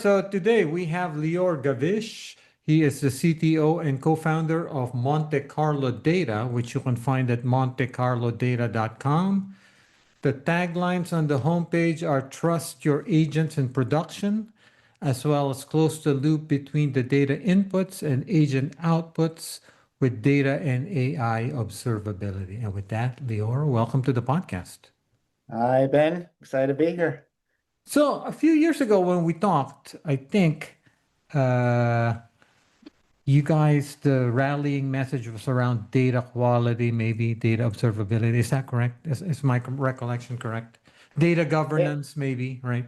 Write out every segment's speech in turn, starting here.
so today we have Lior Gavish. He is the CTO and co-founder of Monte Carlo Data, which you can find at montecarlodata.com. The taglines on the homepage are trust your agents in production, as well as close the loop between the data inputs and agent outputs with data and AI observability. And with that, Lior, welcome to the podcast. Hi, Ben. Excited to be here. So a few years ago when we talked, I think uh, you guys, the rallying message was around data quality, maybe data observability. Is that correct? Is my recollection correct? Data Yeah, governance, maybe, right?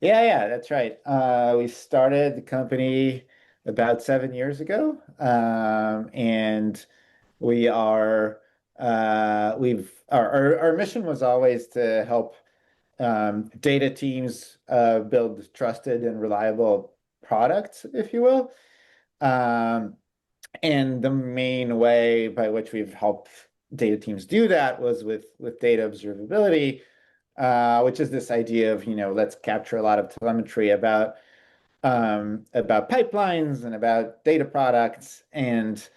yeah, that's right. We started the company about 7 years ago, and we are we've our mission was always to help data teams build trusted and reliable products, if you will. Um, and the main way by which we've helped data teams do that was with data observability, which is this idea of, let's capture a lot of telemetry about pipelines and about data products and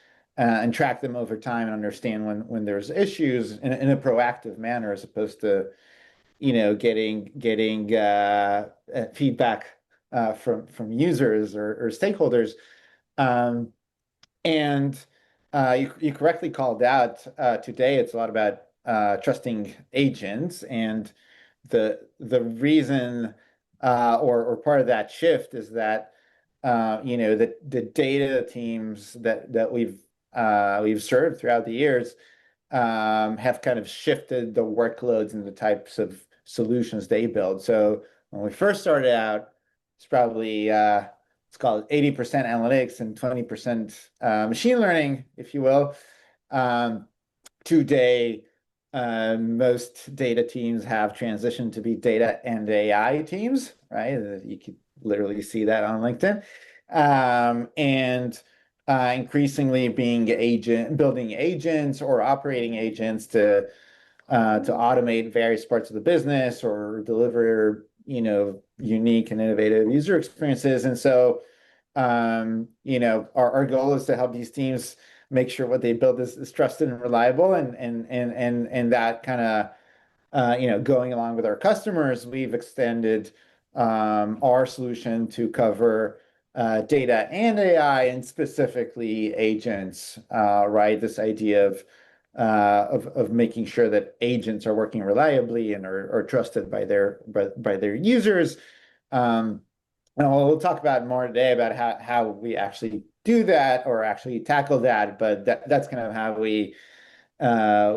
track them over time and understand when there's issues in a proactive manner as opposed to, getting feedback from users or stakeholders. Um, and you correctly called out today, it's a lot about trusting agents. And the reason or part of that shift is that the data teams that we've served throughout the years have kind of shifted the workloads and the types of solutions they build. So when we first started out, it's probably let's call it 80% analytics and 20% machine learning, if you will. Today, most data teams have transitioned to be data and AI teams, right? You could literally see that on LinkedIn. And increasingly building agents or operating agents to automate various parts of the business or deliver, unique and innovative user experiences. And so, our goal is to help these teams make sure what they build is trusted and reliable, and that kind of going along with our customers, we've extended our solution to cover data and AI and specifically agents, right? This idea of making sure that agents are working reliably and are trusted by their users. And we'll talk about more today about how we actually do that or actually tackle that, but that's kind of how that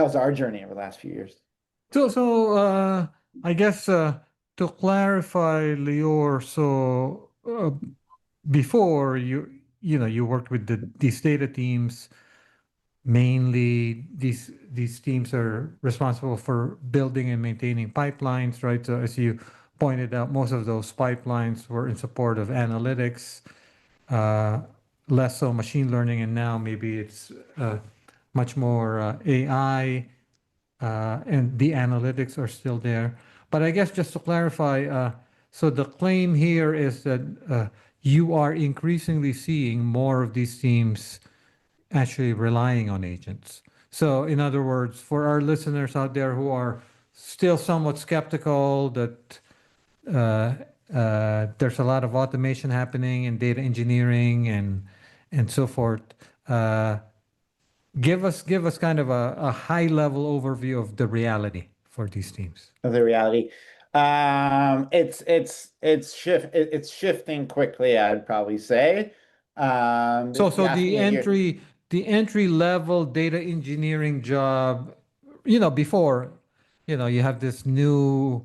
was our journey over the last few years. So I guess to clarify, Lior, so before you worked with these data teams. Mainly, these teams are responsible for building and maintaining pipelines, right? So as you pointed out, most of those pipelines were in support of analytics, uh, less so machine learning, and now maybe it's much more AI, and the analytics are still there. But I guess just to clarify, so the claim here is that you are increasingly seeing more of these teams actually relying on agents. So, in other words, for our listeners out there who are still somewhat skeptical that there's a lot of automation happening in data engineering and so forth, uh, give us kind of a high level overview of the reality for these teams. Of the reality. It's shifting quickly, I'd probably say. So, If you so ask the me a year, entry level data engineering job, before, you have this new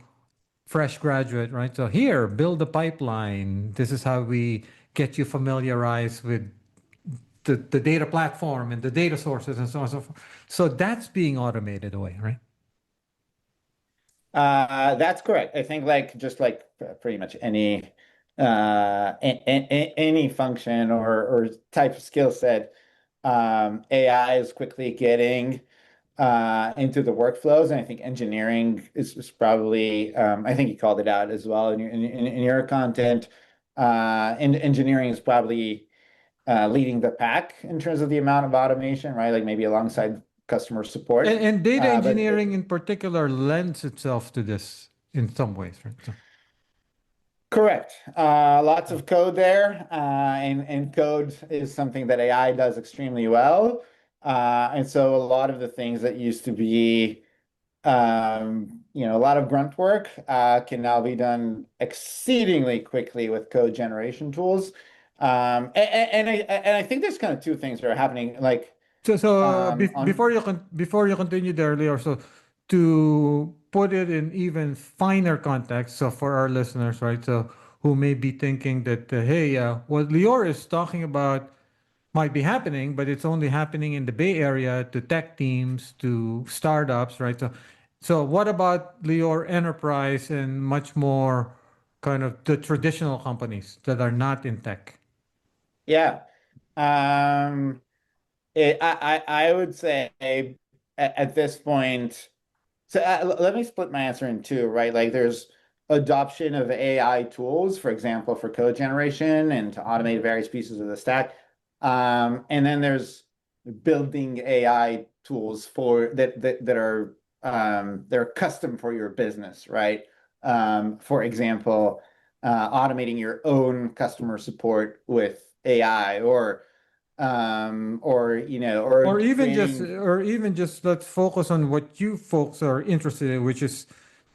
fresh graduate, right? So here, build a pipeline. This is how we get you familiarized with the data platform and the data sources and so on and so forth. So that's being automated away, right? that's correct. I think just like pretty much any function or type of skill set, AI is quickly getting into the workflows. And I think engineering is probably, I think you called it out as well in your content. And engineering is probably leading the pack in terms of the amount of automation, right? Like maybe alongside customer support. And data But engineering in particular lends itself to this in some ways, right? So, correct. Lots of code there, and code is something that AI does extremely well. And so a lot of the things that used to be, a lot of grunt work, can now be done exceedingly quickly with code generation tools. And I think there's kind of two things that are happening. Like, on before you continue there, Leo, so to put it in even finer context, so for our listeners, right, so who may be thinking that, hey, what Lior is talking about might be happening, but it's only happening in the Bay Area to tech teams, to startups, right? So what about Lior Enterprise and much more kind of the traditional companies that are not in tech? Yeah. Um, I would say at this point, so let me split my answer in two, right? Like there's adoption of AI tools, for example, for code generation and to automate various pieces of the stack. And then there's building AI tools for that are custom for your business, right? For example, automating your own customer support with AI, or creating. Or even just let's focus on what you folks are interested in, which is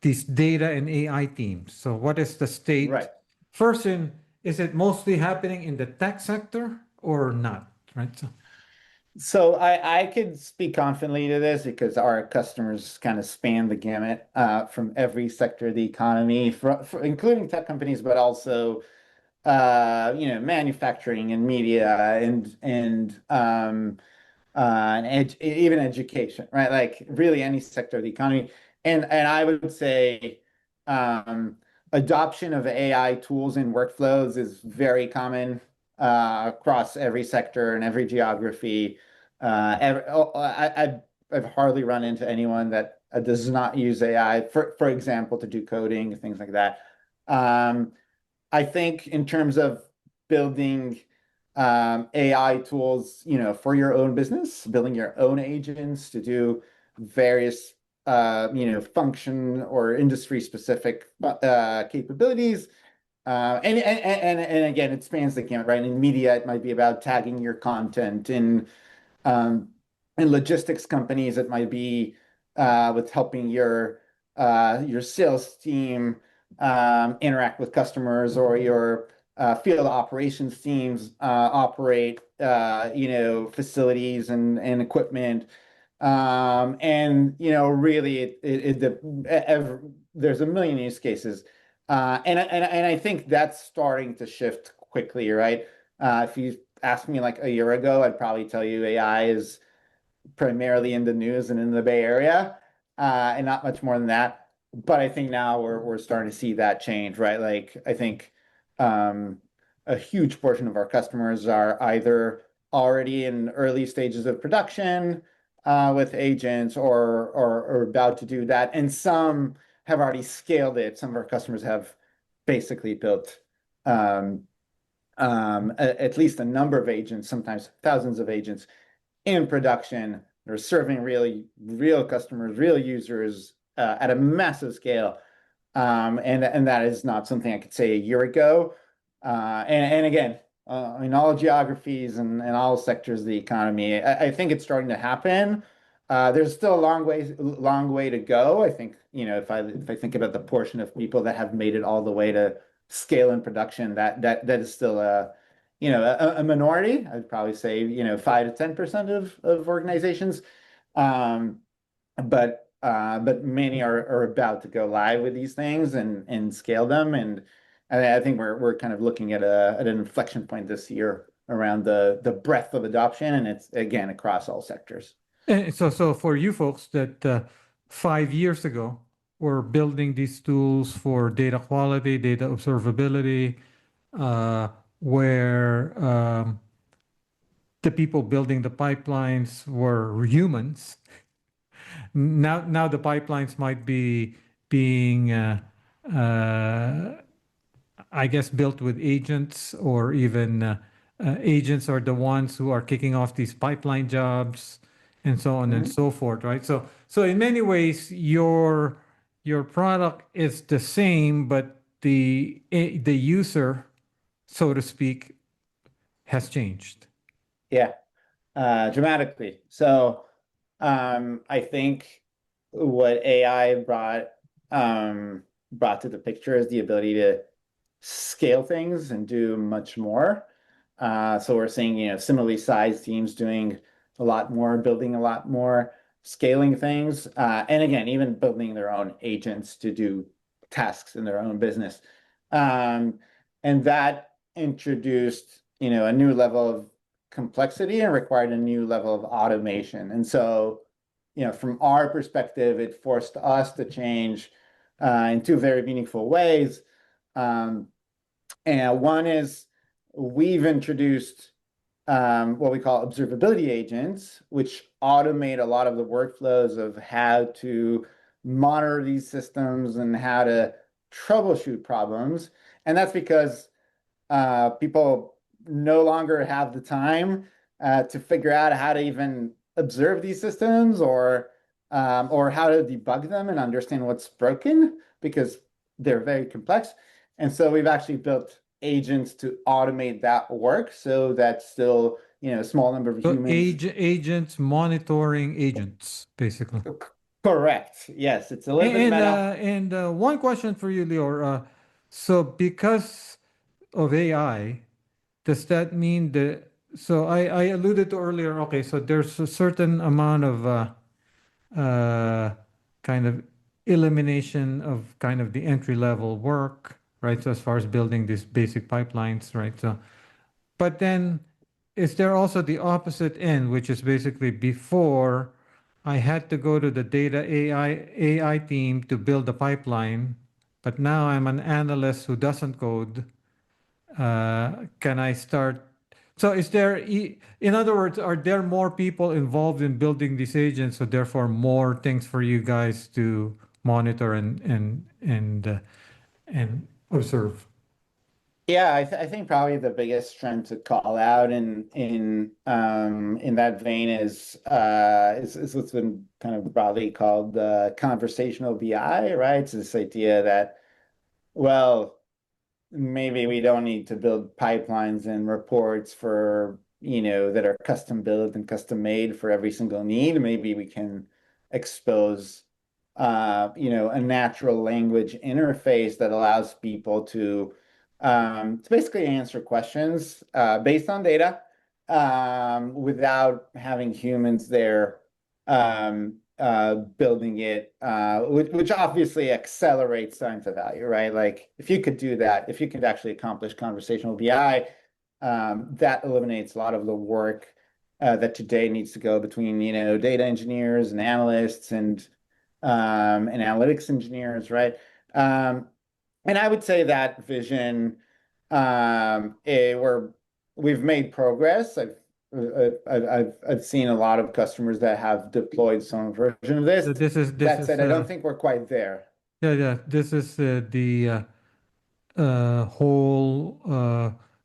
these data and AI teams. So what is the state? Right. First, is it mostly happening in the tech sector or not? Right. So, So I could speak confidently to this because our customers kind of span the gamut, from every sector of the economy, including tech companies, but also manufacturing and media and even education, right? Like really any sector of the economy. And I would say, um, adoption of AI tools and workflows is very common, across every sector and every geography. I've hardly run into anyone that does not use AI, for example, to do coding, things like that. Um, I think in terms of building, AI tools, for your own business, building your own agents to do various, function or industry specific capabilities. And again, it spans the gamut, right? In media, it might be about tagging your content. Um, in logistics companies, it might be, with helping your sales team, interact with customers, or your field operations teams operate, facilities and equipment. And really, there's a million use cases, and I think that's starting to shift quickly, right? If you asked me like a year ago, I'd probably tell you AI is primarily in the news and in the Bay Area, and not much more than that. But I think now we're starting to see that change, right? Like I think, um, a huge portion of our customers are either already in early stages of production, with agents, or about to do that, and some have already scaled it. Some of our customers have basically built, um, at least a number of agents, sometimes thousands of agents in production. They're serving really real customers, real users, at a massive scale. And that is not something I could say a year ago. And again, in all geographies and all sectors of the economy, I think it's starting to happen. There's still a long way to go. I think, if I think about the portion of people that have made it all the way to scale in production, that is still a minority. I'd probably say, 5 to 10% of organizations. Um, but many are about to go live with these things and scale them. And I think we're kind of looking at an inflection point this year around the breadth of adoption, and it's again across all sectors. and so for you folks that 5 years ago were building these tools for data quality, data observability, uh, where the people building the pipelines were humans, now the pipelines might be being I guess built with agents, or even agents are the ones who are kicking off these pipeline jobs and so on and Mhm. so forth, right? So in many ways, your product is the same, but the user, so to speak, has changed. Yeah, dramatically. So I think what AI brought to the picture is the ability to scale things and do much more. So we're seeing, similarly sized teams doing a lot more, building a lot more, scaling things, and again, even building their own agents to do tasks in their own business. Um, and that introduced, a new level of complexity and required a new level of automation. And so, from our perspective, it forced us to change in two very meaningful ways. Um, and one is we've introduced what we call observability agents, which automate a lot of the workflows of how to monitor these systems and how to troubleshoot problems. And that's because people no longer have the time to figure out how to even observe these systems or how to debug them and understand what's broken because they're very complex. And so we've actually built agents to automate that work so that still, a small number of So humans. agents monitoring agents, basically. Correct. Yes, it's a little bit meta. One question for you, Lior. So because of AI, does that mean that? So I alluded to earlier. Okay, so there's a certain amount of kind of elimination of kind of the entry level work, right? So as far as building these basic pipelines, right? So, but then is there also the opposite end, which is basically before I had to go to the data AI team to build a pipeline, but now I'm an analyst who doesn't code. Can I start? So is there, in other words, are there more people involved in building these agents, so therefore more things for you guys to monitor and observe? Yeah, I think probably the biggest trend to call out in that vein is what's been kind of broadly called the conversational BI, right? It's this idea that, well, maybe we don't need to build pipelines and reports for, that are custom built and custom made for every single need. Maybe we can expose, a natural language interface that allows people to basically answer questions based on data without having humans there building it, which obviously accelerates time to value, right? Like if you could do that, if you could actually accomplish conversational BI, that eliminates a lot of the work that today needs to go between, data engineers and analysts and analytics engineers, right? And I would say that vision, where we've made progress. I've seen a lot of customers that have deployed some version of So this. this That is said, I don't think we're quite there. yeah, this is the whole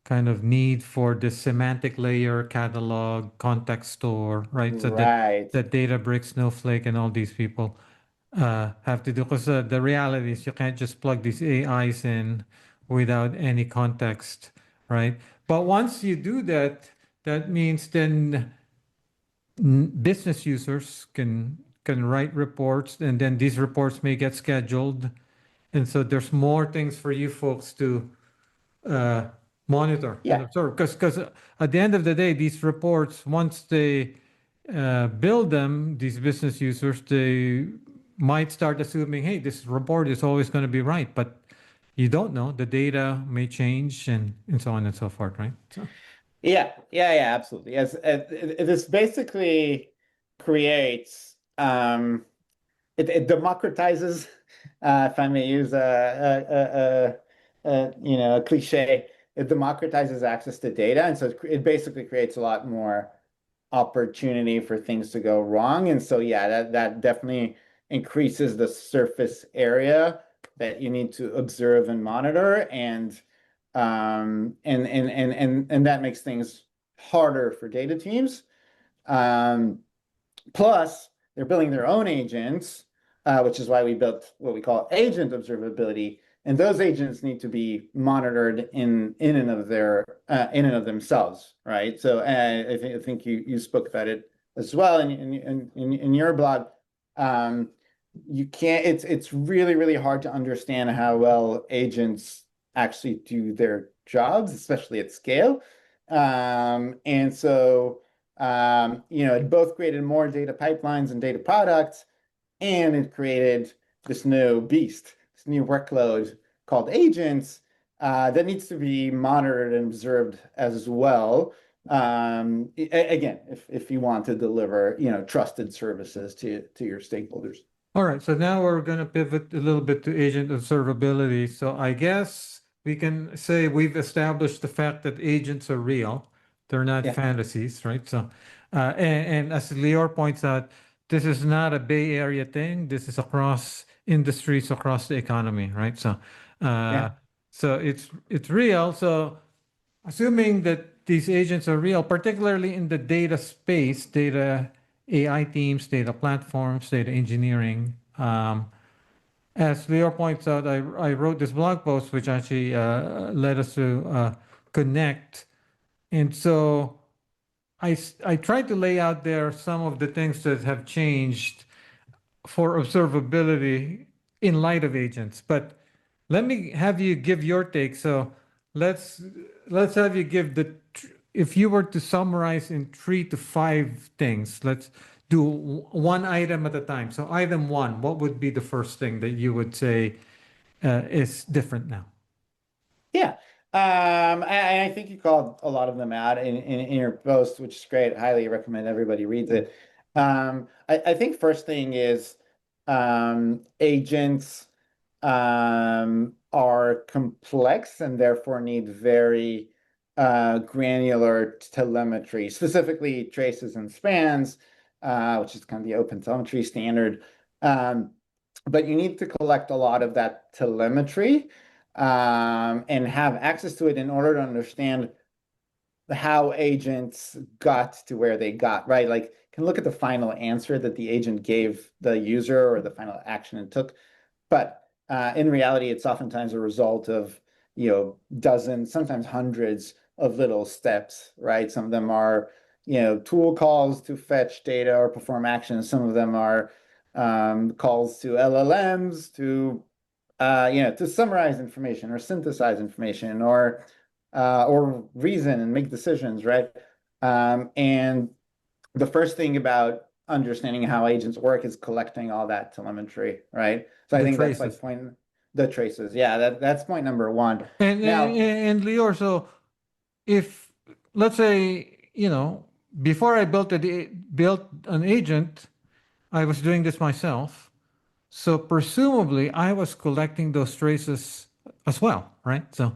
kind of need for the semantic layer, catalog, context store, right? So Right. that Databricks, Snowflake, and all these people have to do, because the reality is you can't just plug these AIs in without any context, right? But once you do that, that means then business users can write reports, and then these reports may get scheduled, and so there's more things for you folks to uh, monitor and Yeah. observe. Because at the end of the day, these reports, once they build them, these business users, they might start assuming, hey, this report is always going to be right. But you don't know. The data may change and so on and so forth, right? So, Yeah, absolutely. Yes, this basically creates it democratizes, if I may use a cliche, it democratizes access to data, and so it basically creates a lot more opportunity for things to go wrong. And so, yeah, that definitely increases the surface area that you need to observe and monitor, and that makes things harder for data teams. Plus, they're building their own agents, which is why we built what we call agent observability. And those agents need to be monitored in and of themselves, right? So I think you spoke about it as well in your blog. You can't. It's really really hard to understand how well agents actually do their jobs, especially at scale. And so it both created more data pipelines and data products, and it created this new beast, this new workload called agents that needs to be monitored and observed as well. Again, if you want to deliver, trusted services to your stakeholders. All right, so now we're going to pivot a little bit to agent observability. So I guess we can say we've established the fact that agents are real. They're not Yeah, fantasies, right? So, and as Lior points out, this is not a Bay Area thing. This is across industries, across the economy, right? So, uh, yeah. so it's real. So, assuming that these agents are real, particularly in the data space, data AI teams, data platforms, data engineering. As Lior points out, I wrote this blog post, which actually led us to connect. And so I tried to lay out there some of the things that have changed for observability in light of agents. But let me have you give your take. So let's let's have you give if you were to summarize in 3 to 5 things, let's do one item at a time. So item one, what would be the first thing that you would say is different now? Yeah. I think you called a lot of them out in your post, which is great. Highly recommend everybody reads it. I think first thing is agents are complex and therefore need very granular telemetry, specifically traces and spans, which is kind of the open telemetry standard. But you need to collect a lot of that telemetry and have access to it in order to understand how agents got to where they got, right? Like, can look at the final answer that the agent gave the user or the final action it took. But in reality, it's oftentimes a result of, dozens, sometimes hundreds of little steps, right? Some of them are, tool calls to fetch data or perform actions. Some of them are calls to LLMs to summarize information or synthesize information or reason and make decisions, right? And the first thing about understanding how agents work is collecting all that telemetry, right? So I The think that's like traces. the traces. Yeah, that's point number one. And, Now, and Lior, so if let's say, before I built an agent, I was doing this myself. So presumably I was collecting those traces as well, right? So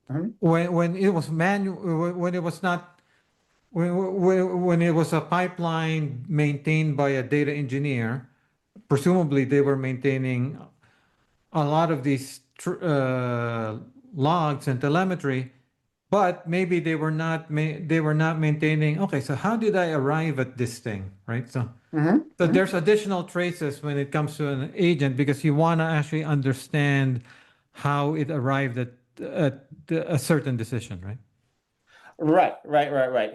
mhm, when it was manual, when it was not, when it was a pipeline maintained by a data engineer, presumably they were maintaining a lot of these logs and telemetry, but maybe they were not maintaining. Okay, so how did I arrive at this thing, right? So mhm, so mhm. there's additional traces when it comes to an agent because you want to actually understand how it arrived at a certain decision, right? Right.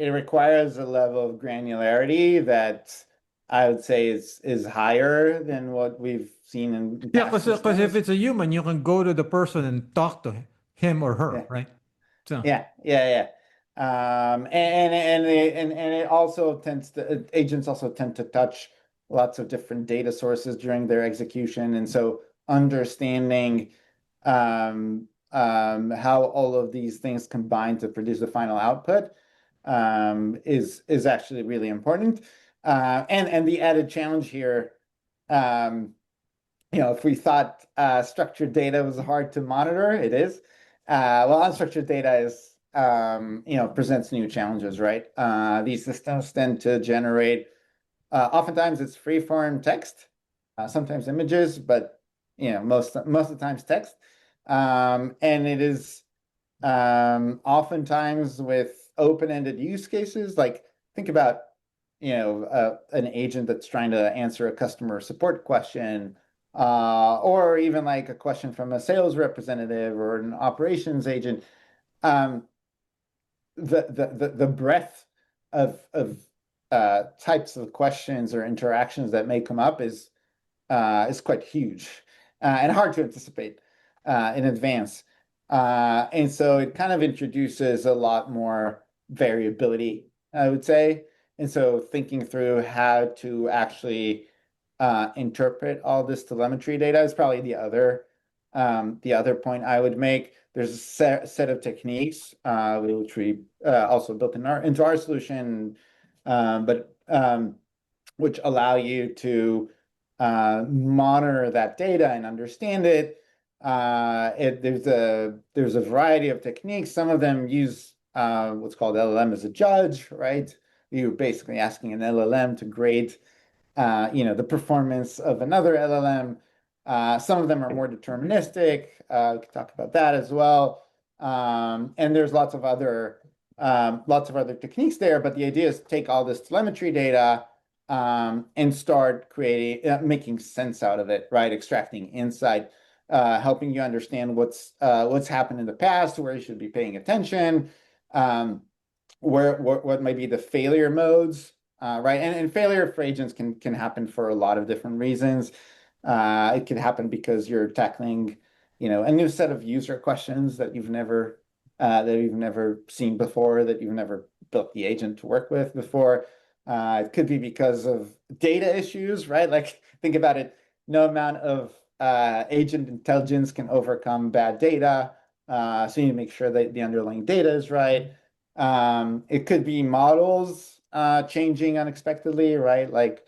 It requires a level of granularity that I would say is higher than what we've seen in Yeah, past because if systems. it's a human, you can go to the person and talk to him or her, Yeah. right? So Yeah. And it also tends to agents also tend to touch lots of different data sources during their execution, and so understanding how all of these things combine to produce the final output is actually really important. And the added challenge here, um, if we thought structured data was hard to monitor, it is. Well, unstructured data is presents new challenges, right? These systems tend to generate, oftentimes it's free-form text, sometimes images, but most of the times text. And it is oftentimes with open-ended use cases. Like think about an agent that's trying to answer a customer support question, or even like a question from a sales representative or an operations agent. Um, the breadth of types of questions or interactions that may come up is quite huge, and hard to anticipate in advance. And so it kind of introduces a lot more variability, I would say. And so thinking through how to actually interpret all this telemetry data is probably the other point I would make. There's a set of techniques which we also built into our solution, but which allow you to monitor that data and understand it. There's a variety of techniques. Some of them use what's called LLM as a judge, right? You're basically asking an LLM to grade the performance of another LLM. Some of them are more deterministic. We could talk about that as well. And there's lots of other techniques there. But the idea is to take all this telemetry data and start making sense out of it, right? Extracting insight, helping you understand what's happened in the past, where you should be paying attention, what might be the failure modes. Right, and failure for agents can happen for a lot of different reasons. It can happen because you're tackling, a new set of user questions that you've never seen before, that you've never built the agent to work with before. It could be because of data issues, right? Like think about it, no amount of agent intelligence can overcome bad data. So you need to make sure that the underlying data is right. It could be models changing unexpectedly, right? Like,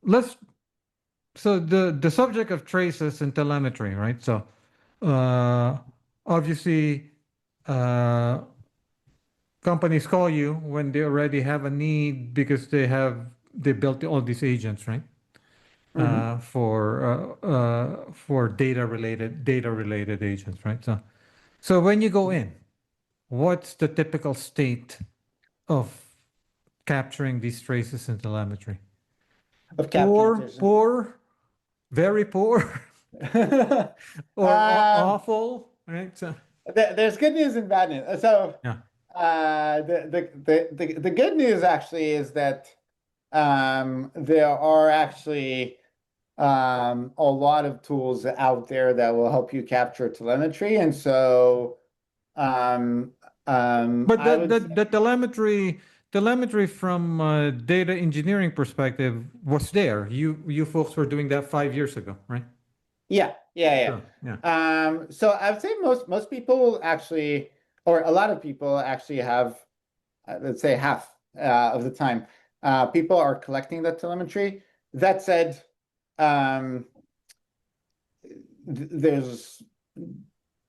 let's the subject of traces and telemetry, right? So obviously uh, companies call you when they already have a need because they built all these agents, right? For data related agents, right? So when you go in, what's the typical state of capturing these traces in telemetry? of capturing Poor, very poor, or awful, right? So there's good news and bad news. So yeah, the good news actually is that there are actually a lot of tools out there that will help you capture telemetry, and so but I would say, the telemetry from a data engineering perspective was there. You folks were doing that 5 years ago, right? yeah. Sure. Yeah. So I would say most people actually, or a lot of people actually have, let's say half of the time, people are collecting the telemetry. That said, um, there's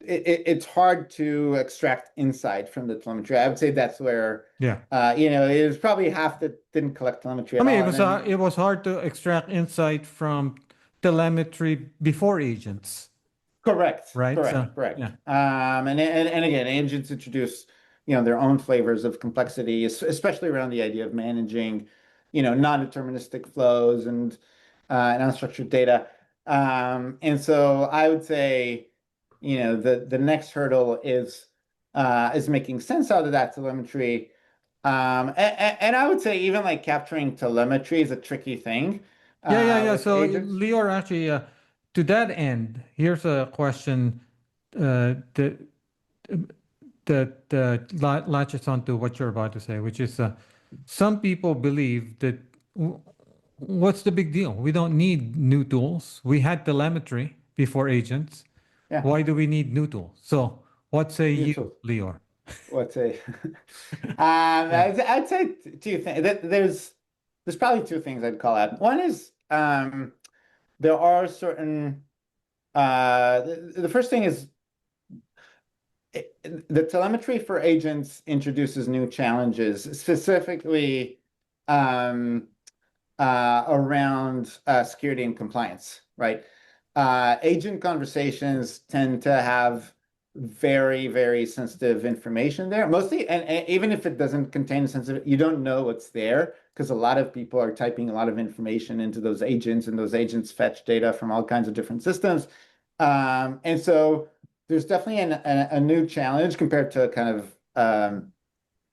it's hard to extract insight from the telemetry. I would say that's where Yeah. it was probably half that didn't collect telemetry I at mean, all, and then it was hard to extract insight from telemetry before agents, correct, right? correct, So correct. yeah, And again, agents introduce their own flavors of complexity, especially around the idea of managing non-deterministic flows and unstructured data. And so I would say the next hurdle is making sense out of that telemetry. And I would say even like capturing telemetry is a tricky thing yeah. with So agents. Lior, actually, to that end, here's a question that latches onto what you're about to say, which is some people believe that what's the big deal? We don't need new tools. We had telemetry before agents. Yeah, Why do we need new tools? So what say new you, tools. Lior? What's a Yeah. I'd say two things. There's probably two things I'd call out. One is there are certain the first thing is the telemetry for agents introduces new challenges, specifically um, around security and compliance, right? Agent conversations tend to have very, very sensitive information there. Mostly, and even if it doesn't contain sensitive, you don't know what's there because a lot of people are typing a lot of information into those agents, and those agents fetch data from all kinds of different systems. And so there's definitely a new challenge compared to kind of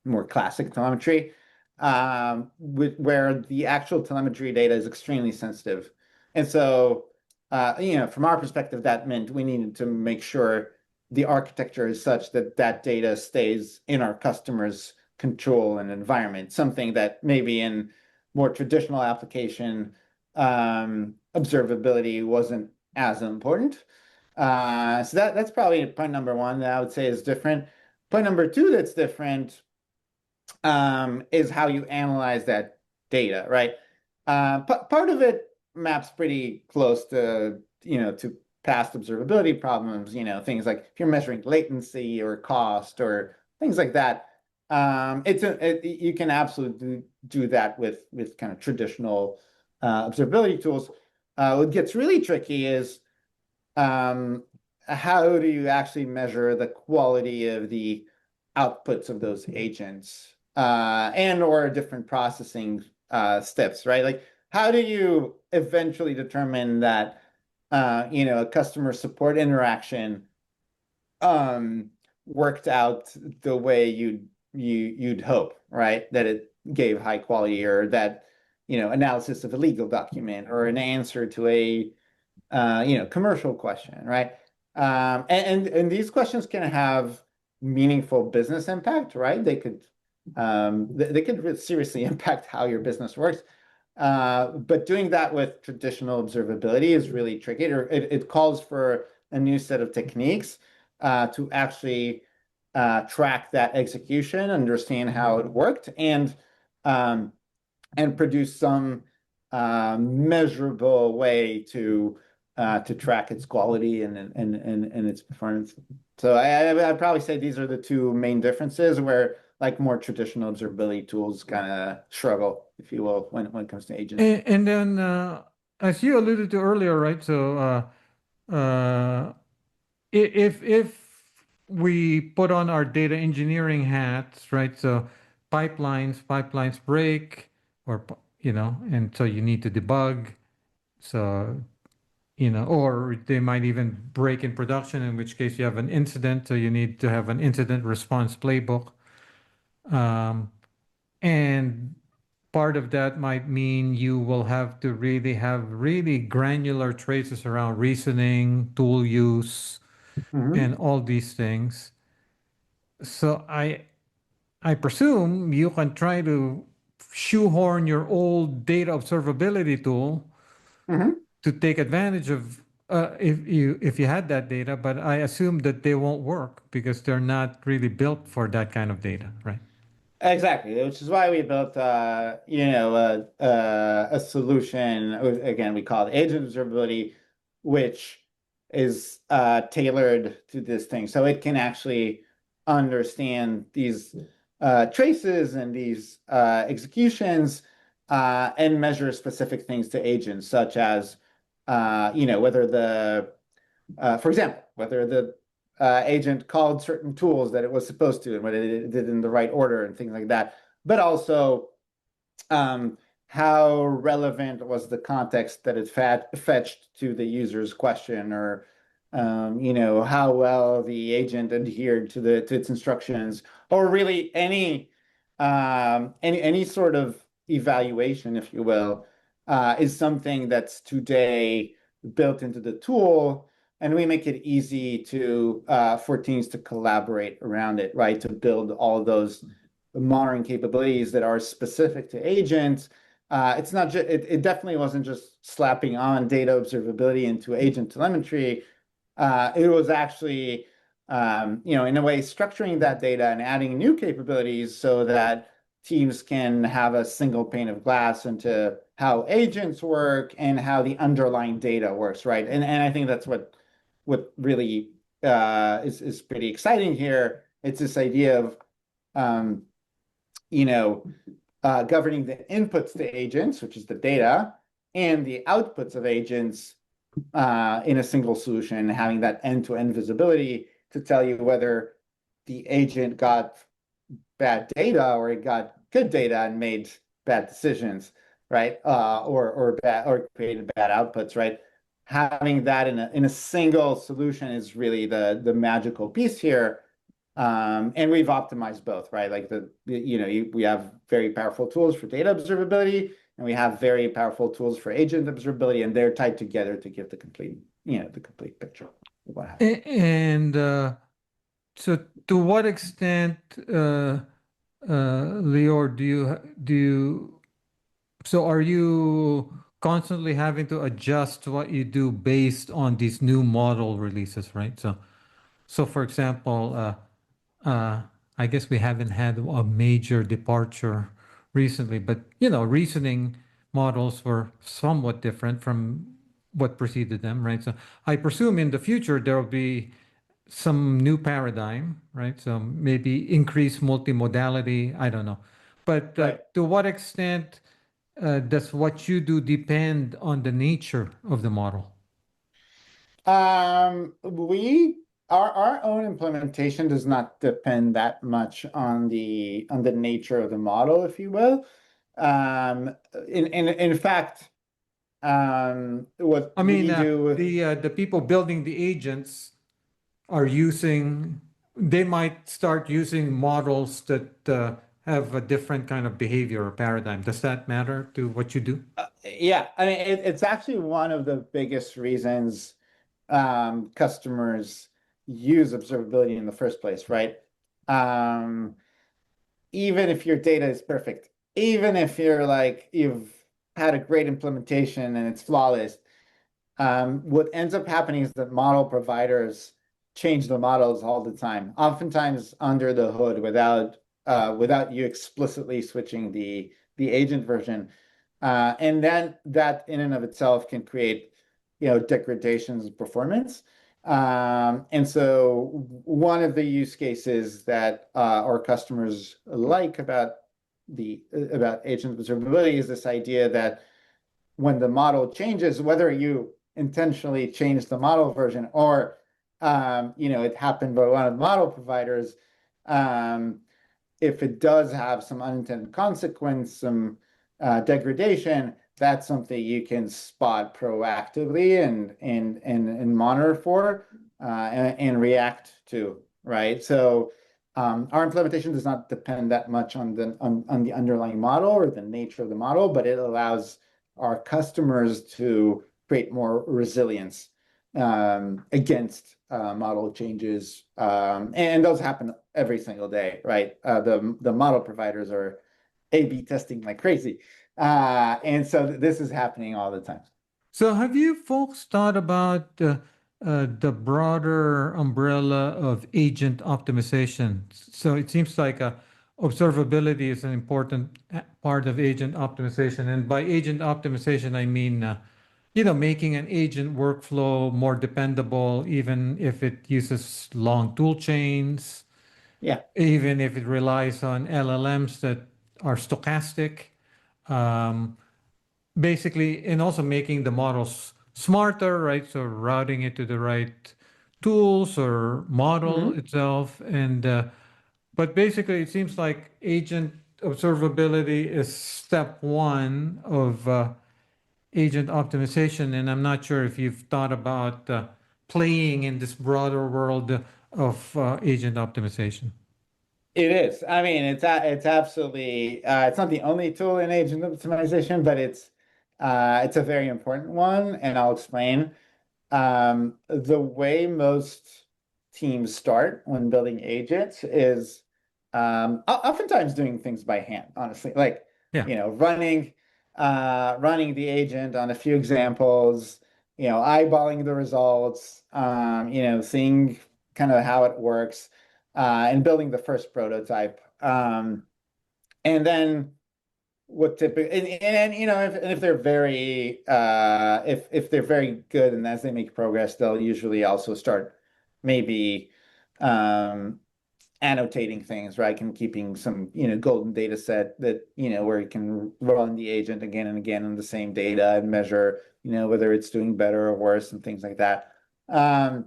more classic telemetry, where the actual telemetry data is extremely sensitive. And so, from our perspective, that meant we needed to make sure the architecture is such that that data stays in our customers' control and environment, something that maybe in more traditional application observability wasn't as important. So that's probably point number one that I would say is different. Point number two that's different is how you analyze that data, right? Part of it maps pretty close to, to past observability problems, things like if you're measuring latency or cost or things like that. You can absolutely do that with kind of traditional observability tools. What gets really tricky is how do you actually measure the quality of the outputs of those agents and or different processing steps, right? Like, how do you eventually determine that a customer support interaction worked out the way you'd hope, right? That it gave high quality, or that analysis of a legal document or an answer to a commercial question, right? And these questions can have meaningful business impact, right? They could seriously impact how your business works. But doing that with traditional observability is really tricky. It calls for a new set of techniques to actually track that execution, understand how it worked, and produce some measurable way to track its quality and its performance. So I'd probably say these are the two main differences where like more traditional observability tools kind of struggle, if you will, when it comes to agents. And then, as you alluded to earlier, right? So, if we put on our data engineering hats, right? So, pipelines break, or and so you need to debug. So, or they might even break in production, in which case you have an incident. So you need to have an incident response playbook. And part of that might mean you will have to really have really granular traces around reasoning, tool use, and all these things. So I presume you can try to shoehorn your old data observability tool to take advantage of if you had that data, but I assume that they won't work because they're not really built for that kind of data, right? Exactly, which is why we built, a solution. Again, we call it agent observability, which is tailored to this thing, so it can actually understand these traces and these executions and measure specific things to agents, such as, whether for example, whether the agent called certain tools that it was supposed to, and whether it did in the right order and things like that. But also, how relevant was the context that it fetched to the user's question, or how well the agent adhered to its instructions, or really any sort of evaluation, if you will, is something that's today built into the tool, and we make it easy for teams to collaborate around it, right? To build all those monitoring capabilities that are specific to agents. It's not just it definitely wasn't just slapping on data observability into agent telemetry. It was actually in a way structuring that data and adding new capabilities so that teams can have a single pane of glass into how agents work and how the underlying data works, right? And I think that's what really is pretty exciting here. It's this idea of um, you know, governing the inputs to agents, which is the data, and the outputs of agents in a single solution, having that end-to-end visibility to tell you whether the agent got bad data or it got good data and made bad decisions, right? Or created bad outputs, right? Having that in a single solution is really the magical piece here. And we've optimized both, right? Like we have very powerful tools for data observability, and we have very powerful tools for agent observability, and they're tied together to give the complete picture of what happened. And so, to what extent, Lior, so are you constantly having to adjust what you do based on these new model releases, right? So for example, I guess we haven't had a major departure recently, but reasoning models were somewhat different from what preceded them, right? So I presume in the future there will be some new paradigm, right? So maybe increased multimodality. I don't know. But Right. to what extent does what you do depend on the nature of the model? We our own implementation does not depend that much on the nature of the model, if you will. In fact, what I we mean, do, the people building the agents are using, they might start using models that have a different kind of behavior or paradigm. Does that matter to what you do? yeah, I mean, it's actually one of the biggest reasons customers use observability in the first place, right? Um, Even if your data is perfect, even if you've had a great implementation and it's flawless, what ends up happening is that model providers change the models all the time, oftentimes under the hood without you explicitly switching the agent version. And then that in and of itself can create, degradations in performance. And so one of the use cases that our customers like about agent observability is this idea that when the model changes, whether you intentionally change the model version or it happened by one of the model providers, um, if it does have some unintended consequence, some degradation, that's something you can spot proactively and monitor for and react to, right? So our implementation does not depend that much on the underlying model or the nature of the model, but it allows our customers to create more resilience against model changes. And those happen every single day, right? The model providers are A/B testing like crazy. And so this is happening all the time. So have you folks thought about the broader umbrella of agent optimization? So it seems like observability is an important part of agent optimization. And by agent optimization, I mean, making an agent workflow more dependable, even if it uses long tool chains, Yeah. even if it relies on LLMs that are stochastic. Um, Basically, and also making the models smarter, right? So routing it to the right tools or model Mhm. itself. And but basically, it seems like agent observability is step one of agent optimization. And I'm not sure if you've thought about playing in this broader world of agent optimization. It is. I mean, it's absolutely it's not the only tool in agent optimization, but it's a very important one, and I'll explain. The way most teams start when building agents is oftentimes doing things by hand, honestly. Like, Yeah. running the agent on a few examples, eyeballing the results, seeing kind of how it works, and building the first prototype. And then what typically and if they're very if they're very good and as they make progress they'll usually also start maybe annotating things, right? And keeping some, golden data set that, where you can run the agent again and again on the same data and measure, whether it's doing better or worse and things like that. And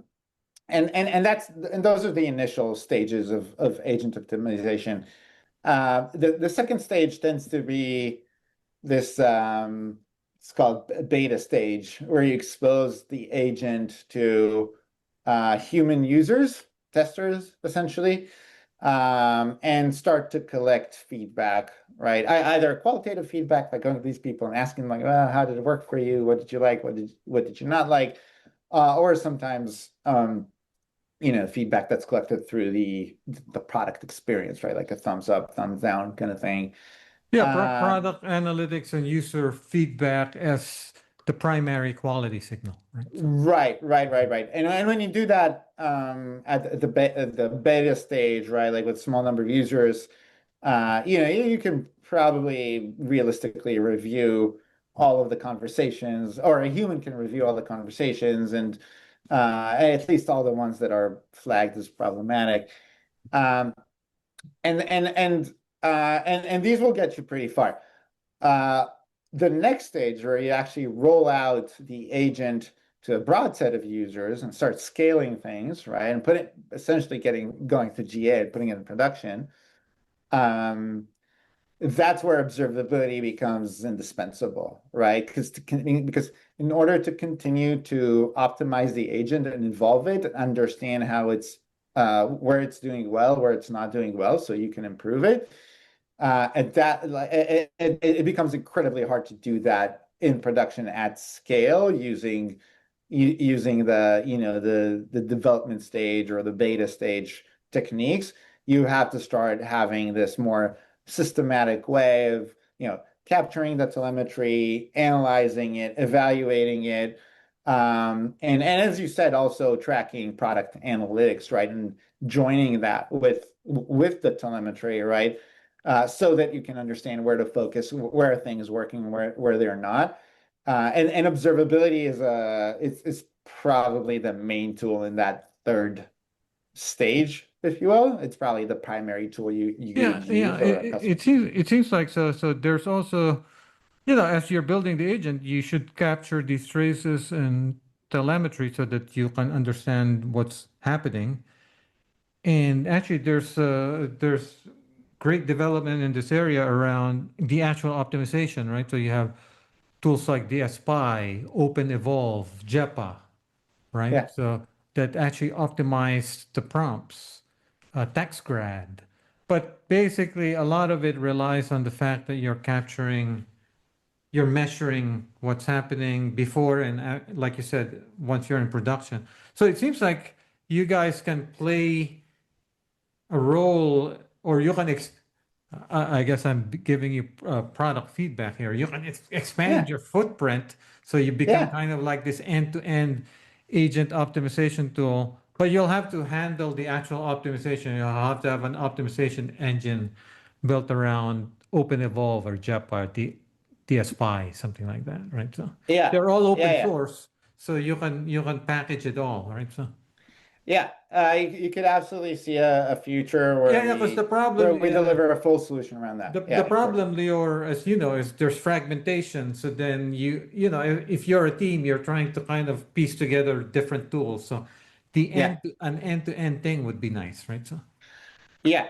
those are the initial stages of agent optimization. The second stage tends to be this it's called beta stage, where you expose the agent to human users, testers, essentially, and start to collect feedback, right? Either qualitative feedback, like going to these people and asking them, like, well, how did it work for you? What did you like? What did you not like? Or sometimes feedback that's collected through the product experience, right? Like a thumbs up, thumbs down kind of thing. Yeah, Um, product analytics and user feedback as the primary quality signal, right? So, right. And when you do that at the beta stage, right, like with small number of users, you can probably realistically review all of the conversations, or a human can review all the conversations, and at least all the ones that are flagged as problematic. Um, and these will get you pretty far. Uh, the next stage, where you actually roll out the agent to a broad set of users and start scaling things, right, and essentially going to GA and putting it in production. That's where observability becomes indispensable, right? Because in order to continue to optimize the agent and involve it, understand how it's where it's doing well, where it's not doing well, so you can improve it. And that like it becomes incredibly hard to do that in production at scale using the development stage or the beta stage techniques. You have to start having this more systematic way of capturing the telemetry, analyzing it, evaluating it, and as you said, also tracking product analytics, right, and joining that with the telemetry, right, so that you can understand where to focus, where things are working, where they're not. And observability is probably the main tool in that third stage, if you will. It's probably the primary tool you yeah, yeah. use, or a customer. It seems like so. So there's also, as you're building the agent, you should capture these traces and telemetry so that you can understand what's happening. And actually, there's great development in this area around the actual optimization, right? So you have tools like DSPy, OpenEvolve, JEPA, right? Yeah, So that actually optimize the prompts, TextGrad. But basically, a lot of it relies on the fact that you're measuring what's happening before and like you said, once you're in production. So it seems like you guys can play a role, or you can I guess I'm giving you product feedback here. You can expand yeah, your footprint so you become yeah, kind of like this end-to-end agent optimization tool, but you'll have to handle the actual optimization. You'll have to have an optimization engine built around OpenEvolve or JEPA or DSPy, something like that, right? So yeah, they're all open yeah. source, so you can package it all, right? So Yeah, you could absolutely see a future yeah, yeah, because the where problem, we deliver a full solution around that. the Yeah, of course. problem, Lior, as you know, is there's fragmentation. So then if you're a team, you're trying to kind of piece together different tools. So Yeah, an end-to-end thing would be nice, right? So yeah,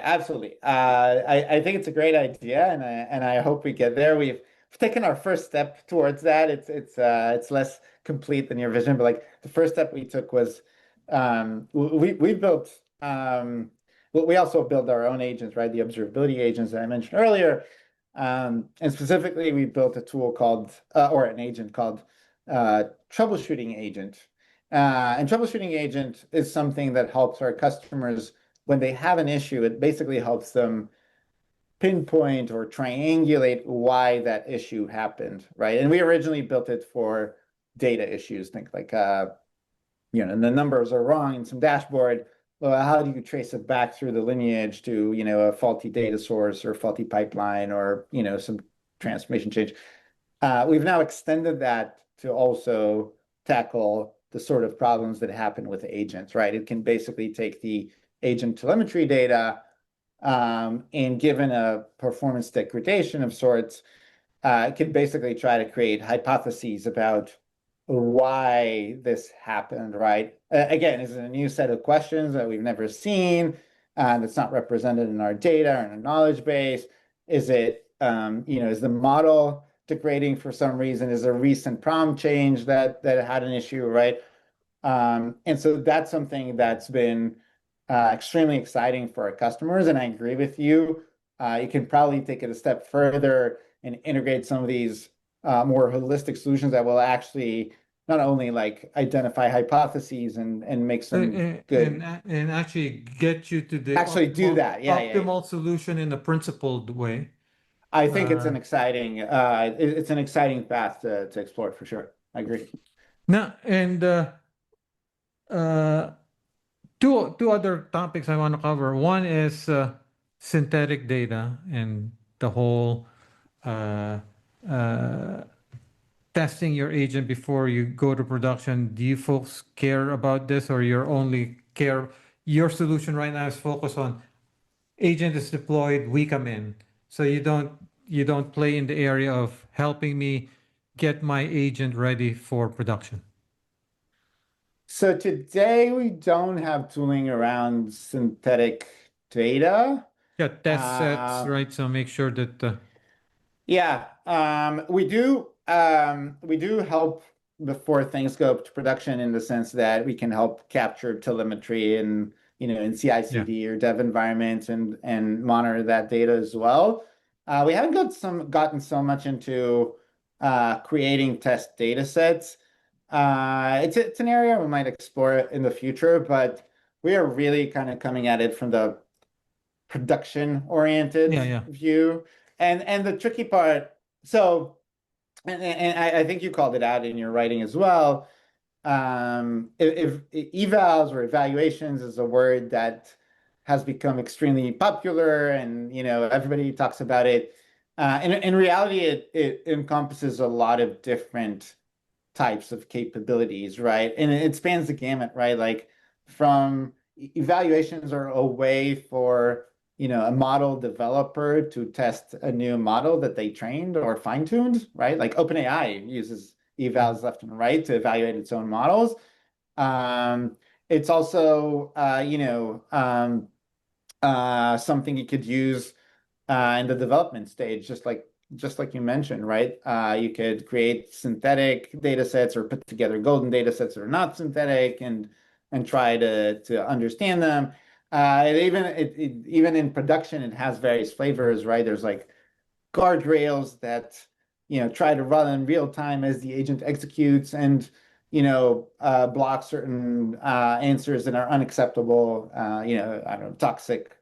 absolutely. I think it's a great idea, and I hope we get there. We've taken our first step towards that. It's less complete than your vision, but like the first step we took was we built well, we also build our own agents, right? The observability agents that I mentioned earlier. And specifically, we built a tool called or an agent called troubleshooting agent. And troubleshooting agent is something that helps our customers when they have an issue. It basically helps them pinpoint or triangulate why that issue happened, right? And we originally built it for data issues, think like the numbers are wrong in some dashboard. Well, how do you trace it back through the lineage to, a faulty data source or faulty pipeline, or, some transformation change? We've now extended that to also tackle the sort of problems that happen with agents, right? It can basically take the agent telemetry data, and given a performance degradation of sorts, it can basically try to create hypotheses about why this happened, right? Again, is it a new set of questions that we've never seen, that's not represented in our data or in our knowledge base? Is it, is the model degrading for some reason? Is a recent prompt change that had an issue, right? And so that's something that's been extremely exciting for our customers. And I agree with you. You can probably take it a step further and integrate some of these more holistic solutions that will actually not only like identify hypotheses and make some good, and actually get you to the actually do that. Yeah, yeah, yeah. optimal solution in a principled way. I think it's Uh, an exciting it's an exciting path to explore for sure. I agree. Now, and uh, two other topics I want to cover. One is synthetic data and the whole uh, uh, testing your agent before you go to production. Do you folks care about this, or you're only care? Your solution right now is focused on agent is deployed, we come in. So you don't play in the area of helping me get my agent ready for production. So today we don't have tooling around synthetic data. Yeah, test sets, Uh, right? So make sure that yeah, we do help before things go to production in the sense that we can help capture telemetry and in yeah. CI/CD or dev environments and monitor that data as well. We haven't gotten so much into creating test data sets. It's an area we might explore in the future, but we are really kind of coming at it from the production-oriented Yeah, yeah. view. And the tricky part, so and I think you called it out in your writing as well. If evals or evaluations is a word that has become extremely popular, and everybody talks about it. In reality, it encompasses a lot of different types of capabilities, right? And it spans the gamut, right? Like from evaluations are a way for, a model developer to test a new model that they trained or fine-tuned, right? Like OpenAI uses evals left and right to evaluate its own models. It's also, something you could use in the development stage, just like you mentioned, right? You could create synthetic data sets or put together golden data sets that are not synthetic and try to understand them. Even in production, it has various flavors, right? There's like guardrails that try to run in real time as the agent executes and block certain answers that are unacceptable. I don't know, toxic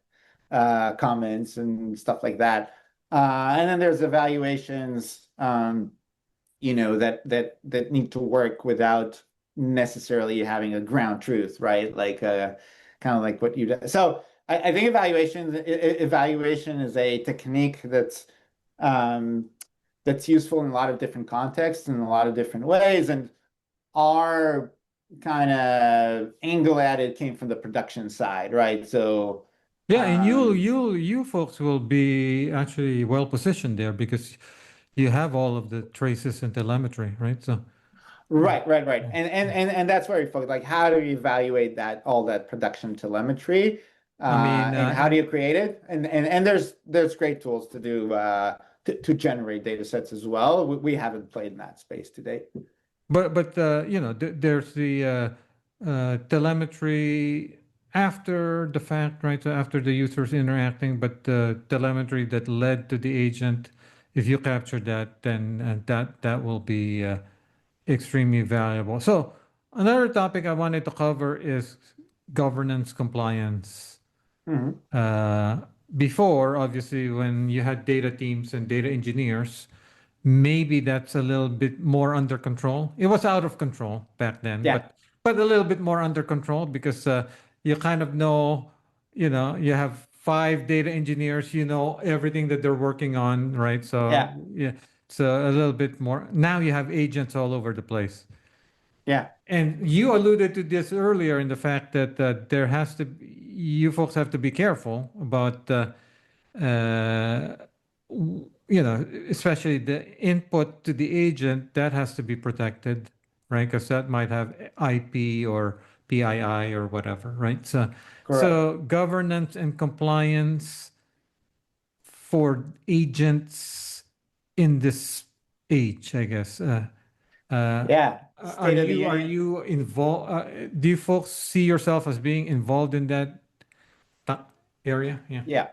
comments and stuff like that. And then there's evaluations, that need to work without necessarily having a ground truth, right? Like kind of like what you do. So I think evaluation is a technique um, that's useful in a lot of different contexts in a lot of different ways. And our kind of angle at it came from the production side, right? So Yeah, and um, you folks will be actually well positioned there because you have all of the traces and telemetry, right? So yeah, right. yeah, And that's where we focus. Like, how do you evaluate all that production telemetry? I mean, And how do you create it? And there's great tools to do to generate data sets as well. We haven't played in that space to date. but there's the telemetry after the fact, right? So after the user's interacting, but the telemetry that led to the agent, if you capture that, then that will be extremely valuable. So another topic I wanted to cover is governance compliance. Mhm. Uh, Before, obviously, when you had data teams and data engineers, maybe that's a little bit more under control. It was out of control back then, Yeah, but a little bit more under control because you kind of know, you have five data engineers, you know everything that they're working on, right? So yeah. yeah, so a little bit more. Now you have agents all over the place. Yeah. And you alluded to this earlier in the fact that you folks have to be careful about, especially the input to the agent that has to be protected, right? Because that might have IP or PII or whatever, right? Correct. So governance and compliance for agents in this age, I guess. Uh, Yeah. are State of the union. you involved? Do you folks see yourself as being involved in that area? Yeah. Yeah.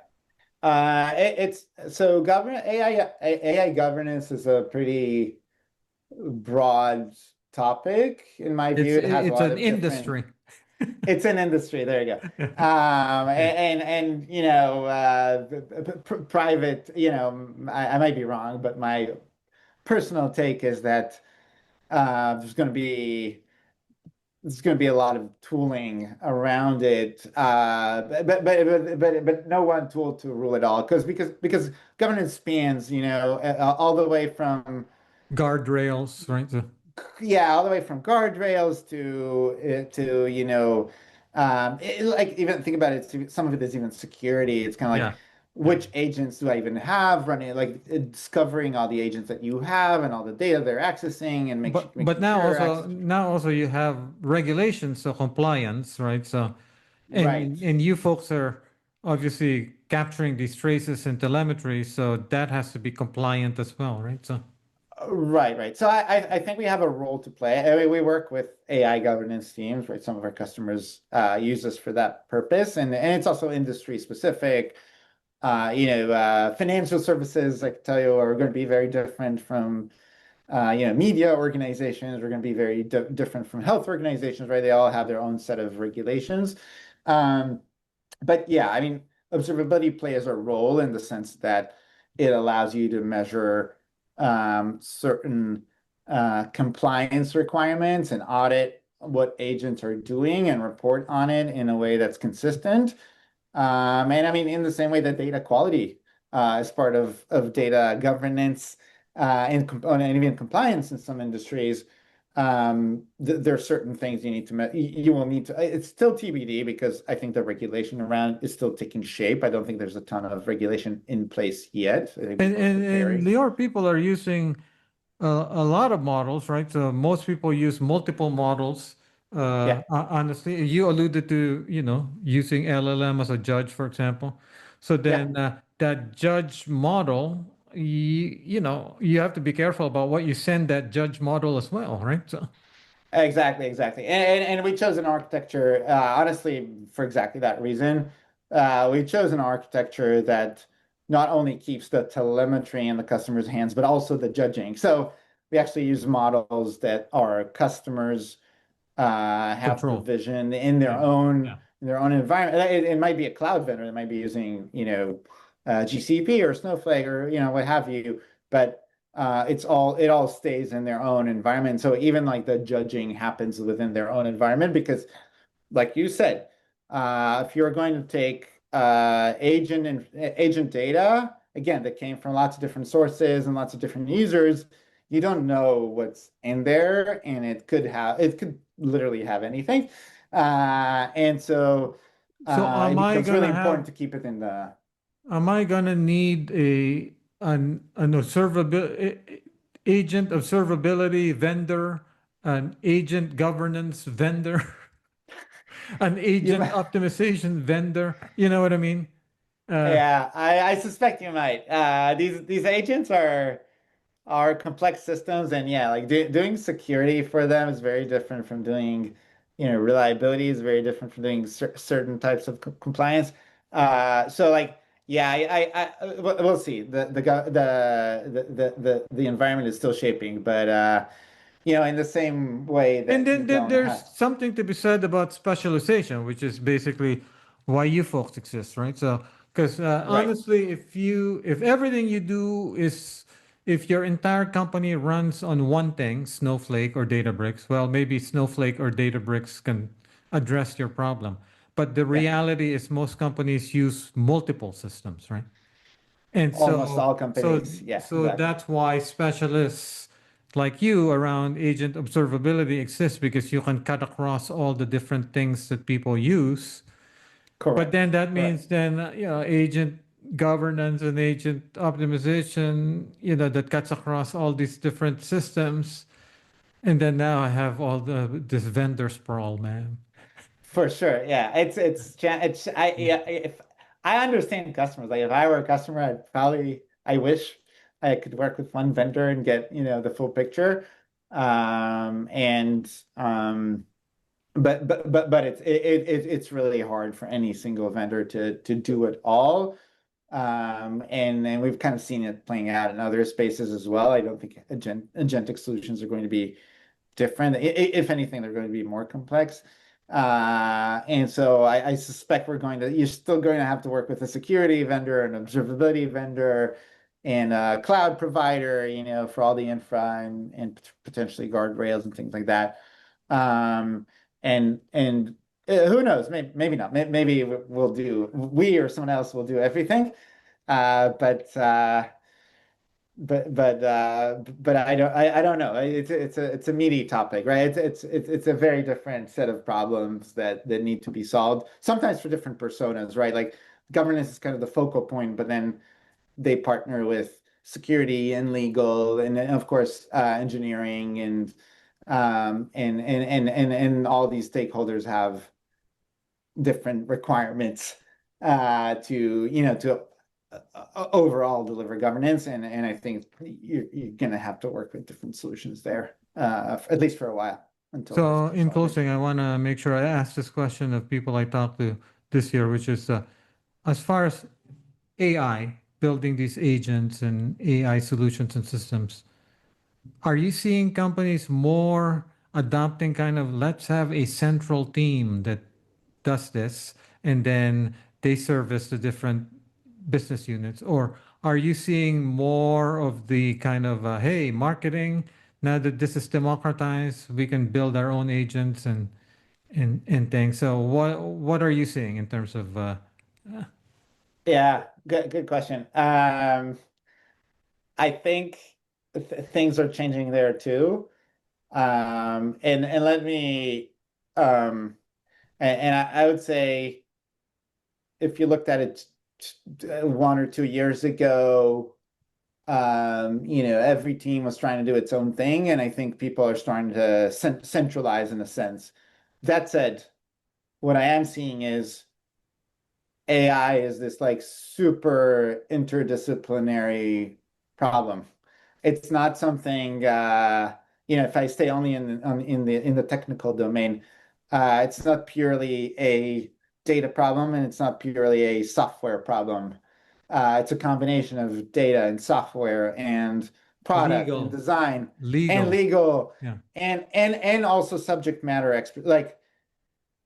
It's so government AI governance is a pretty broad topic in my view. It has a It's lot an of different. industry. It's an industry. There you go. Yeah. And you know, private. You know, I might be wrong, but my personal take is that there's going to be a lot of tooling around it, but no one tool to rule it all because governance spans, you know, all the way from Guardrails, right? yeah, all the way from guardrails to you know, like even think about it. Some of it is even security. It's kind of like Yeah. Yeah. which agents do I even have running? Like discovering all the agents that you have and all the data they're accessing and But making sure access. now also you have regulations, so compliance, right? So Right. and you folks are obviously capturing these traces in telemetry, so that has to be compliant as well, right? So Right, right. So I think we have a role to play. I mean, we work with AI governance teams, right? Some of our customers use us for that purpose, and it's also industry specific. Financial services, I can tell you, are going to be very different from media organizations. Are going to be very different from health organizations, right? They all have their own set of regulations. Um, but yeah, I mean, observability plays a role in the sense that it allows you to measure certain compliance requirements and audit what agents are doing and report on it in a way that's consistent. And I mean, in the same way that data quality is part of data governance and even compliance in some industries, there are certain things you need to, you will need to, it's still TBD because I think the regulation around is still taking shape. I don't think there's a ton of regulation in place yet. I think it's mostly and theory. Lior people are using a lot of models, right? So most people use multiple models. Yeah, Honestly, you alluded to, using LLM as a judge, for example. So yeah. then that judge model, you have to be careful about what you send that judge model as well, right? So Exactly, exactly. And we chose an architecture, honestly, for exactly that reason. We chose an architecture that not only keeps the telemetry in the customer's hands, but also the judging. So we actually use models that our customers have control. provisioned Yeah. Yeah. in their own environment. It might be a cloud vendor that might be using, GCP or Snowflake or what have you, but it all stays in their own environment. So even like the judging happens within their own environment because, like you said, if you're going to take agent data again that came from lots of different sources and lots of different users, you don't know what's in there, and it could literally have anything. And so So it becomes really important to keep it in the am I gonna need an observability agent observability vendor, an agent governance vendor, an you agent optimization vendor? You know what I mean? Uh, yeah, I suspect you might. These agents are complex systems, and yeah, like doing security for them is very different from doing, reliability is very different from doing certain types of compliance. So like, yeah, we'll see. The environment is still shaping, but in the same way And that you then don't there's have, something to be said about specialization, which is basically why you folks exist, right? So, because right, honestly, if everything you do is, if your entire company runs on one thing, Snowflake or Databricks, well, maybe Snowflake or Databricks can address your problem. But the yeah, reality is most companies use multiple systems, right? And almost all companies, yeah, so exactly. that's why specialists like you around agent observability exists because you can cut across all the different things that people use. But then Correct. that Correct. means then, agent governance and agent optimization, that cuts across all these different systems. And then now I have all this vendor sprawl, man. For sure. Yeah. It's yeah, if I understand customers, like if I were a customer, I wish I could work with one vendor and get, the full picture. And but it's really hard for any single vendor to do it all. And we've kind of seen it playing out in other spaces as well. I don't think agentic solutions are going to be different. If anything, they're going to be more complex. And so I suspect you're still going to have to work with a security vendor, an observability vendor, and a cloud provider, for all the infra and potentially guardrails and things like that. Um, and who knows? Maybe not. Maybe we or someone else will do everything. Uh, but uh, but I don't know. It's a meaty topic, right? It's a very different set of problems that need to be solved. Sometimes for different personas, right? Like governance is kind of the focal point, but then they partner with security and legal, and then of course engineering and all these stakeholders have different requirements to overall deliver governance, and I think you're gonna have to work with different solutions there, at least for a while until that's So in consolidated. closing, I want to make sure I ask this question of people I talked to this year, which is as far as AI, building these agents and AI solutions and systems, are you seeing companies more adopting kind of let's have a central team that does this and then they service the different business units? Or are you seeing more of the kind of, hey, marketing, now that this is democratized, we can build our own agents and things. So what are you seeing in terms of Yeah, good question. I think things are changing there too. And let me um, and I would say if you looked at it 1 or 2 years ago, every team was trying to do its own thing, and I think people are starting to centralize in a sense. That said, what I am seeing is AI is this like super interdisciplinary problem. It's not something if I stay only in the technical domain, it's not purely a data problem and it's not purely a software problem. It's a combination of data and software and product and legal, design and legal? legal Yeah. and also subject matter expert. Like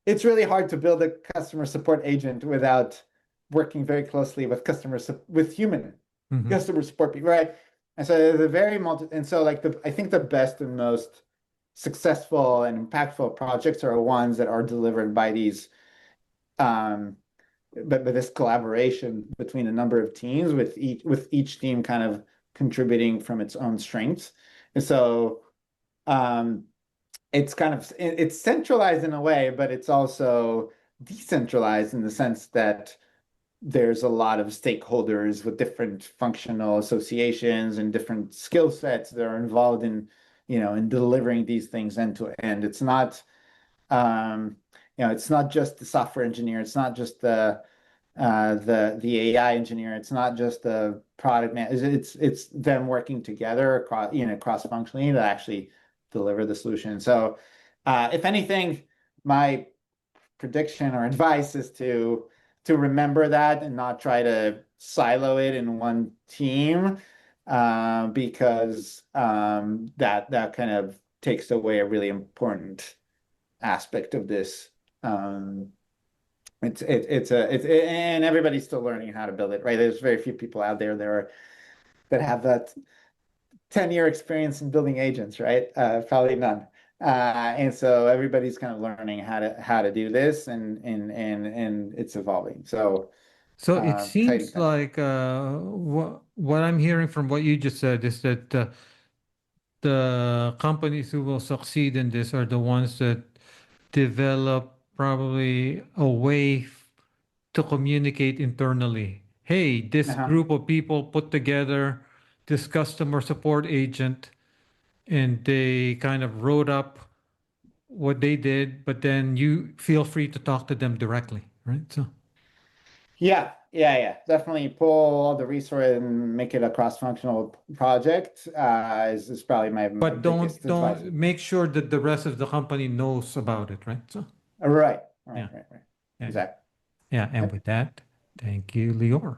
it's really hard to build a customer support agent without working very closely with with human Hmm. customer support people, right? And so the very multi and so like I think the best and most successful and impactful projects are ones that are delivered by these um but this collaboration between a number of teams with each team kind of contributing from its own strengths. And so um it's centralized in a way, but it's also decentralized in the sense that there's a lot of stakeholders with different functional associations and different skill sets that are involved in delivering these things end to end. Um, it's not just the software engineer, it's not just the AI engineer, it's not just the product man. It's them working together cross-functionally to actually deliver the solution. So, if anything, my prediction or advice is to remember that and not try to silo it in one team, because that kind of takes away a really important aspect of this. Um, and everybody's still learning how to build it, right? There's very few people out there that have that 10-year experience in building agents, right? Probably none. And so everybody's kind of learning how to do this, and it's evolving. So So it exciting seems time. like what I'm hearing from what you just said is that the companies who will succeed in this are the ones that develop probably a way to communicate internally. Hey, this Uh-huh. group of people put together this customer support agent and they kind of wrote up what they did, but then you feel free to talk to them directly, right? So, Yeah. Definitely pull all the resource and make it a cross-functional project is probably my but biggest advice. don't make sure that the rest of the company knows about it, right? So, Right. yeah, Right. yeah, Exactly. yeah. And Yep. with that, thank you, Lior.